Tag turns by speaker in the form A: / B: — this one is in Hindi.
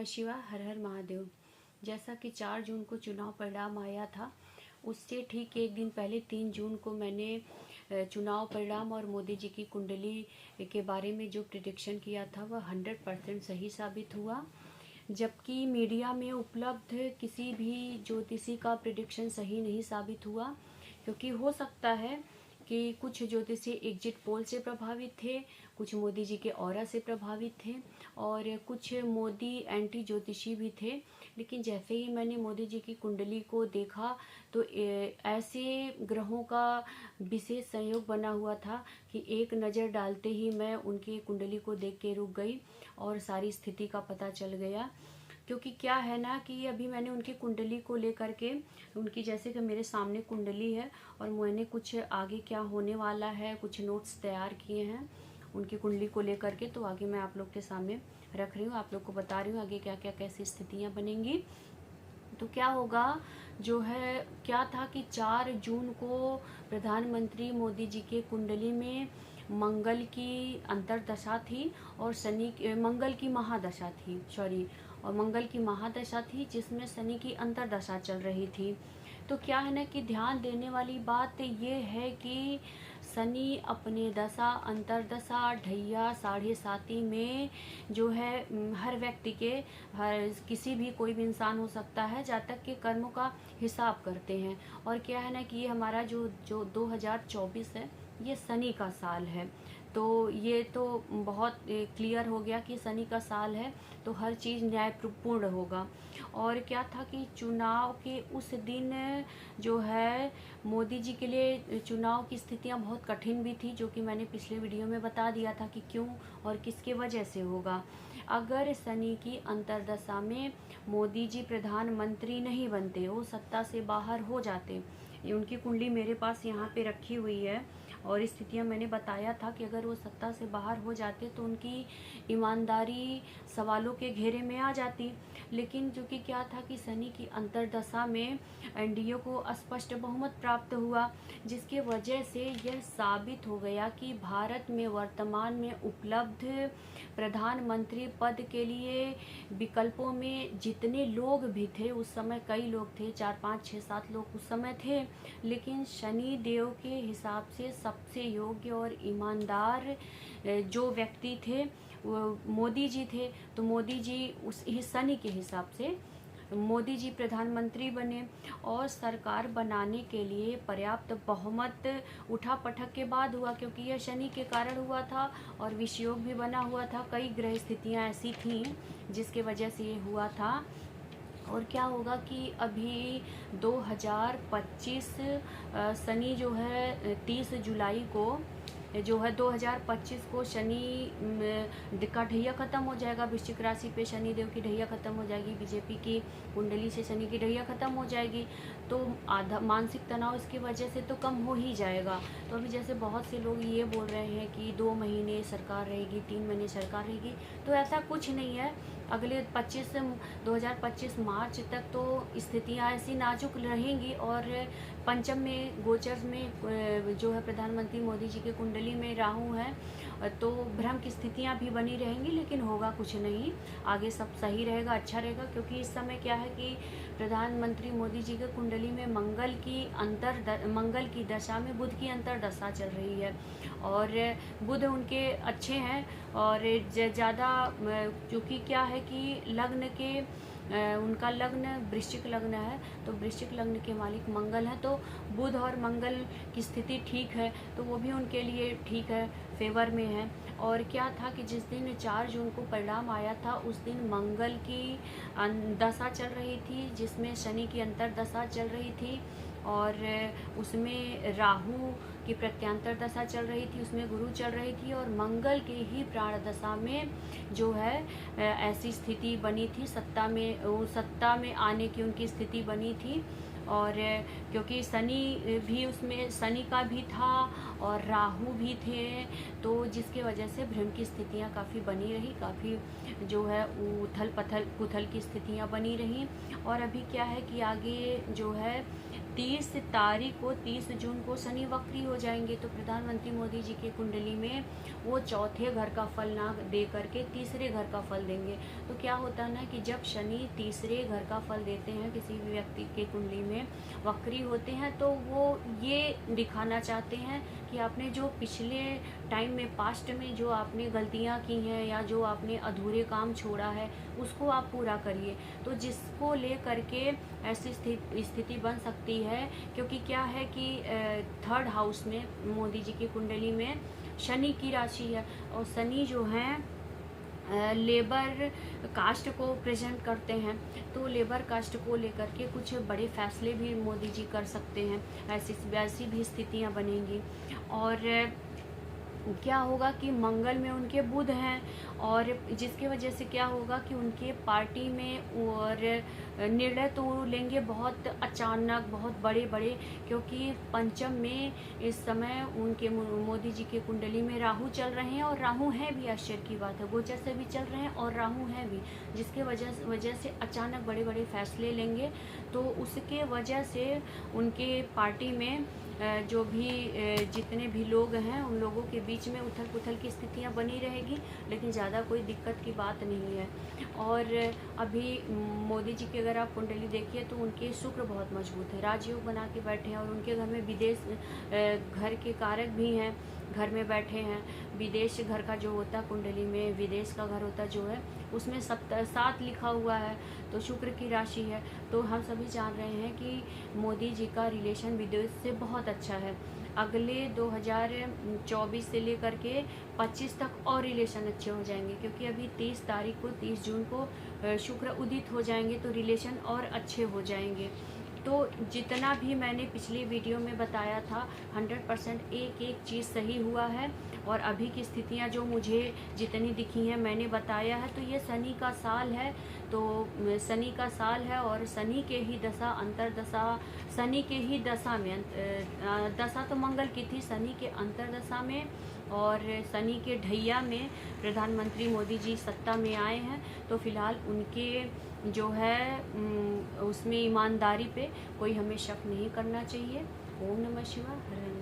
A: नमः शिवाय। हर हर महादेव। जैसा कि 4 जून को चुनाव परिणाम आया था, उससे ठीक एक दिन पहले 3 जून को मैंने चुनाव परिणाम और मोदी जी की कुंडली के बारे में जो प्रिडिक्शन किया था वह 100% सही साबित हुआ। जबकि मीडिया में उपलब्ध किसी भी ज्योतिषी का प्रिडिक्शन सही नहीं साबित हुआ, क्योंकि हो सकता है कि कुछ ज्योतिषी एग्जिट पोल से प्रभावित थे, कुछ मोदी जी के ऑरा से प्रभावित थे और कुछ मोदी एंटी ज्योतिषी भी थे। लेकिन जैसे ही मैंने मोदी जी की कुंडली को देखा तो ऐसे ग्रहों का विशेष संयोग बना हुआ था कि एक नज़र डालते ही मैं उनकी कुंडली को देख के रुक गई और सारी स्थिति का पता चल गया। क्योंकि क्या है ना कि अभी मैंने उनकी कुंडली को लेकर के उनकी, जैसे कि मेरे सामने कुंडली है और मैंने कुछ आगे क्या होने वाला है कुछ नोट्स तैयार किए हैं उनकी कुंडली को लेकर के, तो आगे मैं आप लोग के सामने रख रही हूँ, आप लोग को बता रही हूँ आगे क्या क्या कैसी स्थितियाँ बनेंगी। तो क्या होगा, जो है क्या था कि 4 जून को प्रधानमंत्री मोदी जी के कुंडली में मंगल की अंतर्दशा थी और मंगल की महादशा थी, और मंगल की महादशा थी जिसमें शनि की अंतर्दशा चल रही थी। तो क्या है ना कि ध्यान देने वाली बात ये है कि शनि अपने दशा अंतर्दशा ढैया 7.5 में जो है हर व्यक्ति के, हर किसी भी कोई भी इंसान हो सकता है, जातक के कर्मों का हिसाब करते हैं। और क्या है ना कि ये हमारा जो 2024 है ये शनि का साल है, तो ये तो बहुत क्लियर हो गया कि शनि का साल है तो हर चीज़ न्यायपूर्ण होगा। और क्या था कि चुनाव के उस दिन जो है मोदी जी के लिए चुनाव की स्थितियां बहुत कठिन भी थी, जो कि मैंने पिछले वीडियो में बता दिया था कि क्यों और किसके वजह से होगा। अगर शनि की अंतर्दशा में मोदी जी प्रधानमंत्री नहीं बनते, वो सत्ता से बाहर हो जाते, उनकी कुंडली मेरे पास यहाँ पे रखी हुई है और स्थितियाँ मैंने बताया था कि अगर वो सत्ता से बाहर हो जाते तो उनकी ईमानदारी सवालों के घेरे में आ जाती। लेकिन जो कि क्या था कि शनि की अंतर्दशा में एनडीए को स्पष्ट बहुमत प्राप्त हुआ, जिसके वजह से यह साबित हो गया कि भारत में वर्तमान में उपलब्ध प्रधानमंत्री पद के लिए विकल्पों में जितने लोग भी थे, उस समय कई लोग थे, 4 5 6 7 लोग उस समय थे, लेकिन शनि देव के हिसाब से सबसे योग्य और ईमानदार जो व्यक्ति थे वो मोदी जी थे। तो मोदी जी उस शनि के हिसाब से मोदी जी प्रधानमंत्री बने और सरकार बनाने के लिए पर्याप्त बहुमत उठा पटक के बाद हुआ, क्योंकि यह शनि के कारण हुआ था और विषयोग भी बना हुआ था, कई ग्रह स्थितियाँ ऐसी थीं जिसके वजह से ये हुआ था। और क्या होगा कि अभी 2025 शनि जो है 30 जुलाई को जो है 2025 को शनि का ढैया ख़त्म हो जाएगा, वृश्चिक राशि पे शनि देव की ढैया ख़त्म हो जाएगी, बीजेपी की कुंडली से शनि की ढैया ख़त्म हो जाएगी, तो आधा मानसिक तनाव इसकी वजह से तो कम हो ही जाएगा। तो अभी जैसे बहुत से लोग ये बोल रहे हैं कि 2 महीने सरकार रहेगी, 3 महीने सरकार रहेगी, तो ऐसा कुछ नहीं है। अगले 2025 मार्च तक तो स्थितियाँ ऐसी नाजुक रहेंगी और पंचम में गोचर में जो है प्रधानमंत्री मोदी जी के कुंडली में राहु है, तो भ्रम की स्थितियाँ भी बनी रहेंगी, लेकिन होगा कुछ नहीं, आगे सब सही रहेगा, अच्छा रहेगा। क्योंकि इस समय क्या है कि प्रधानमंत्री मोदी जी के कुंडली में मंगल की दशा में बुध की अंतर्दशा चल रही है और बुध उनके अच्छे हैं और ज़्यादा, क्योंकि क्या है कि लग्न के उनका लग्न वृश्चिक लग्न है, तो वृश्चिक लग्न के मालिक मंगल हैं, तो बुध और मंगल की स्थिति ठीक है, तो वो भी उनके लिए ठीक है, फेवर में है। और क्या था कि जिस दिन 4 जून को परिणाम आया था उस दिन मंगल की दशा चल रही थी, जिसमें शनि की अंतर्दशा चल रही थी और उसमें राहु की प्रत्यांतर दशा चल रही थी, उसमें गुरु चल रही थी और मंगल के ही प्राण दशा में जो है ऐसी स्थिति बनी थी, सत्ता में आने की उनकी स्थिति बनी थी। और क्योंकि शनि भी उसमें शनि का भी था और राहु भी थे, तो जिसके वजह से भ्रम की स्थितियाँ काफ़ी बनी रही, काफ़ी जो है उथल पुथल की स्थितियाँ बनी रही। और अभी क्या है कि आगे जो है 30 तारीख को 30 जून को शनि वक्री हो जाएंगे। तो प्रधानमंत्री मोदी जी की कुंडली में वो चौथे घर का फल ना दे करके तीसरे घर का फल देंगे। तो क्या होता है ना कि जब शनि तीसरे घर का फल देते हैं किसी भी व्यक्ति के कुंडली में वक्री होते हैं, तो वो ये दिखाना चाहते हैं कि आपने जो पिछले टाइम में पास्ट में जो आपने गलतियां की हैं या जो आपने अधूरे काम छोड़ा है उसको आप पूरा करिए। तो जिसको ले करके ऐसी स्थिति बन सकती है, क्योंकि क्या है कि 3rd हाउस में मोदी जी की कुंडली में शनि की राशि है, और शनि जो है लेबर कास्ट को प्रेजेंट करते हैं। तो लेबर कास्ट को लेकर के कुछ बड़े फैसले भी मोदी जी कर सकते हैं, ऐसी भी स्थितियां बनेंगी। और क्या होगा कि मंगल में उनके बुध हैं, और जिसके वजह से क्या होगा कि उनके पार्टी में और निर्णय तो लेंगे बहुत अचानक, बहुत बड़े बड़े, क्योंकि पंचम में इस समय उनके मोदी जी के कुंडली में राहु चल रहे हैं, और राहु हैं भी, आश्चर्य की बात है, गोचर से भी चल रहे हैं और राहु हैं भी, जिसके वजह से अचानक बड़े बड़े फैसले लेंगे। तो उसके वजह से उनके पार्टी में जो भी जितने भी लोग हैं उन लोगों के बीच में उथल पुथल की स्थितियां बनी रहेगी, लेकिन ज़्यादा कोई दिक्कत की बात नहीं है। और अभी मोदी जी की अगर आप कुंडली देखिए तो उनके शुक्र बहुत मजबूत है, राजयोग बना के बैठे हैं, और उनके घर में विदेश घर के कारक भी हैं, घर में बैठे हैं। विदेश घर का जो होता है कुंडली में, विदेश का घर होता जो है उसमें 7 लिखा हुआ है, तो शुक्र की राशि है। तो हम सभी जान रहे हैं कि मोदी जी का रिलेशन विदेश से बहुत अच्छा है। अगले 2024 से लेकर के 25 तक और रिलेशन अच्छे हो जाएंगे, क्योंकि अभी 30 तारीख को 30 जून को शुक्र उदित हो जाएंगे, तो रिलेशन और अच्छे हो जाएंगे। तो जितना भी मैंने पिछली वीडियो में बताया था 100% एक चीज़ सही हुआ है, और अभी की स्थितियां जो मुझे जितनी दिखी हैं मैंने बताया है। तो ये शनि का साल है, तो शनि का साल है, और शनि के ही दशा अंतरदशा, शनि के ही दशा में दशा तो मंगल की थी, शनि के अंतरदशा में और शनि के ढैया में प्रधानमंत्री मोदी जी सत्ता में आए हैं। तो फिलहाल उनके जो है उसमें ईमानदारी पे कोई हमें शक नहीं करना चाहिए। ओम नमः शिवाय, हर हर